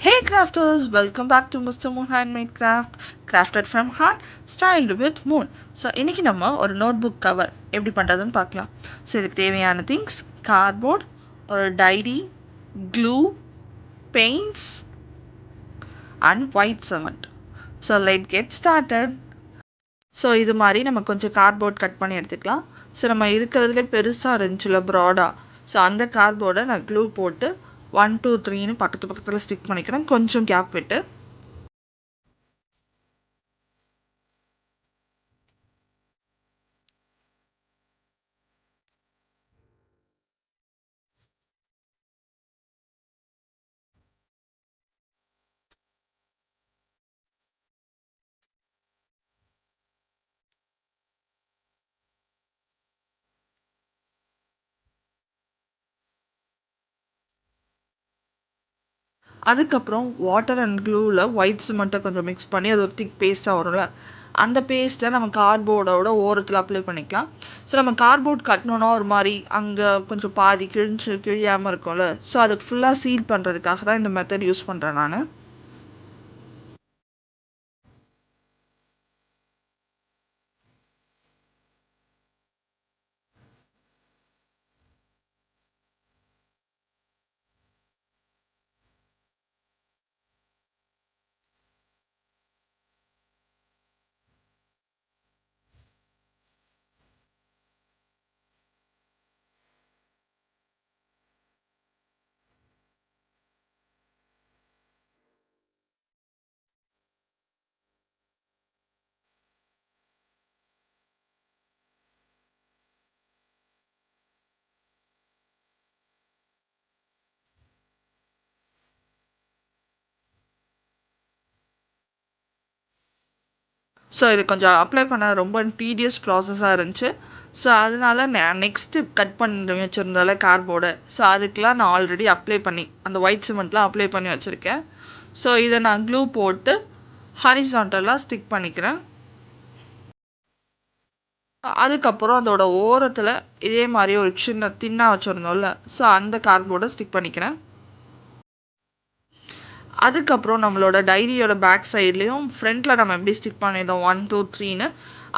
Hey crafters, welcome back to Mr. Moon Handmade Craft, crafted from heart, styled with moon. So இன்றைக்கி நம்ம ஒரு note book cover எப்படி பண்ணுறதுன்னு பார்க்கலாம். So இதுக்கு தேவையான திங்ஸ் கார்ட்போர்ட், ஒரு diary, glue, paints and white cement. So let get started. So இது மாதிரி நம்ம கொஞ்சம் கார்ட்போர்ட் கட் பண்ணி எடுத்துக்கலாம். ஸோ நம்ம இருக்கிறதுலே பெருசாக இருந்துச்சுல ப்ராடாக, ஸோ அந்த கார்ட்போர்டை நான் க்ளூ போட்டு 1 2 3ன்னு பக்கத்து பக்கத்தில் ஸ்டிக் பண்ணிக்கிறேன், கொஞ்சம் கேப் விட்டு. அதுக்கப்புறம் வாட்டர் அண்ட் க்ளூவில் ஒயிட் சிமெண்ட்டை கொஞ்சம் மிக்ஸ் பண்ணி அது ஒரு திக் பேஸ்ட்டாக வரும்ல, அந்த பேஸ்ட்டை நம்ம கார்ட்போர்டோட ஓரத்தில் அப்ளை பண்ணிக்கலாம். ஸோ நம்ம கார்ட்போர்ட் கட்டணுன்னா ஒரு மாதிரி அங்கே கொஞ்சம் பாதி கிழியாமல் இருக்கும்ல, ஸோ அதுக்கு ஃபுல்லாக சீல் பண்ணுறதுக்காக தான் இந்த மெத்தட் யூஸ் பண்ணுறேன் நான். ஸோ இது கொஞ்சம் அப்ளை பண்ண ரொம்ப டீடியஸ் ப்ராசஸாக இருந்துச்சு. ஸோ அதனால நான் நெக்ஸ்ட்டு கட் பண்ணி வச்சுருந்தால கார்ட்போர்டை, ஸோ அதுக்கெலாம் நான் ஆல்ரெடி அப்ளை பண்ணி அந்த ஒயிட் சிமெண்ட்லாம் அப்ளை பண்ணி வச்சுருக்கேன். ஸோ இதை நான் க்ளூ போட்டு ஹாரிசான்டலாக ஸ்டிக் பண்ணிக்கிறேன். அதுக்கப்புறம் அதோட ஓரத்தில் இதே மாதிரி ஒரு சின்ன தின்னாக வச்சுருந்தோம்ல, ஸோ அந்த கார்ட்போர்டை ஸ்டிக் பண்ணிக்கிறேன். அதுக்கப்புறம் நம்மளோட டைரியோட பேக் சைட்லேயும் ஃப்ரண்ட்டில் நம்ம எப்படி ஸ்டிக் பண்ணியிருந்தோம் 1 2 3ன்னு,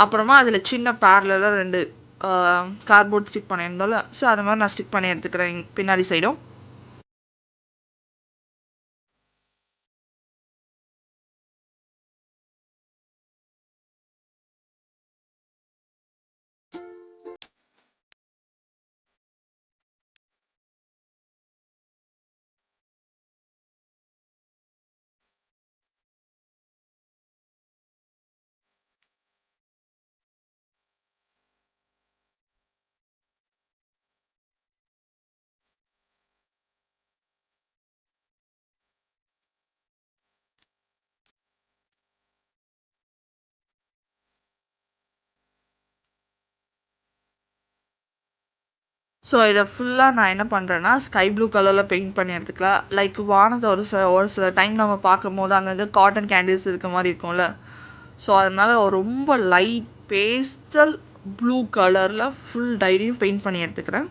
அப்புறமா அதில் சின்ன பேரலாக 2 கார்ட்போர்ட் ஸ்டிக் பண்ணியிருந்தோம்ல, ஸோ அது மாதிரி நான் ஸ்டிக் பண்ணி எடுத்துக்கிறேன் பின்னாடி சைடும். ஸோ இதை ஃபுல்லாக நான் என்ன பண்ணுறேன்னா ஸ்கை ப்ளூ கலரில் பெயிண்ட் பண்ணி எடுத்துக்கலாம். லைக் வானத்தை ஒரு சில டைம் நம்ம பார்க்கும் போது அங்கங்கே காட்டன் கேண்டில்ஸ் இருக்க மாதிரி இருக்கும்ல, ஸோ அதனால் ரொம்ப லைட் பேஸ்டல் ப்ளூ கலரில் ஃபுல் டைரியும் பெயிண்ட் பண்ணி எடுத்துக்கிறேன்.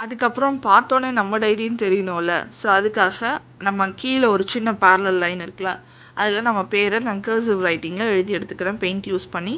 அதுக்கப்புறம் பார்த்தோன்னே நம்ம டைரின்னு தெரியணும்ல. ஸோ அதுக்காக நம்ம கீழே ஒரு சின்ன பேரலல் லைன் இருக்குல்ல, அதில் நம்ம பேரை நான் கர்சிவ் ரைட்டிங்கில் எழுதி எடுத்துக்கிறேன் பெயிண்ட் யூஸ் பண்ணி.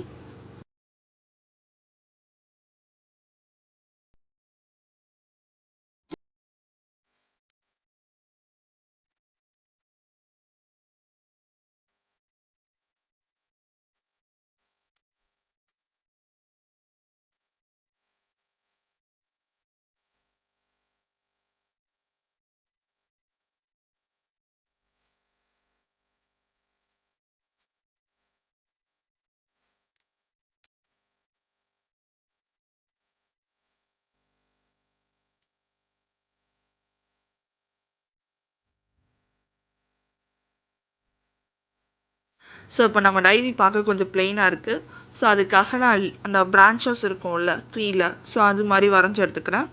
ஸோ இப்போ நம்ம டைரி பார்க்க கொஞ்சம் பிளெயினாக இருக்குது. ஸோ அதுக்காக நான் அந்த பிரான்ச்சஸ் இருக்கும்ல ட்ரீல, ஸோ அது மாதிரி வரைஞ்சி எடுத்துக்கிறேன்.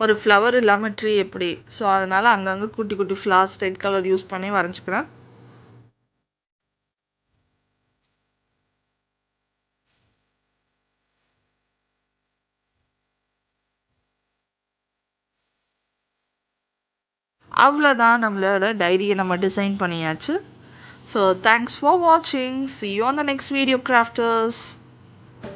ஒரு ஃப்ளவர் இல்லாமல் ட்ரீ எப்படி, ஸோ அதனால் அங்கங்கே குட்டி குட்டி ஃப்ளார்ஸ் ரெட் கலர் யூஸ் பண்ணி வரைஞ்சிக்கிறேன். அவ்வளோதான், நம்மளோட டைரியை நம்ம டிசைன் பண்ணியாச்சு. ஸோ தேங்க்ஸ் ஃபார் வாட்சிங். See you on the next video, crafters.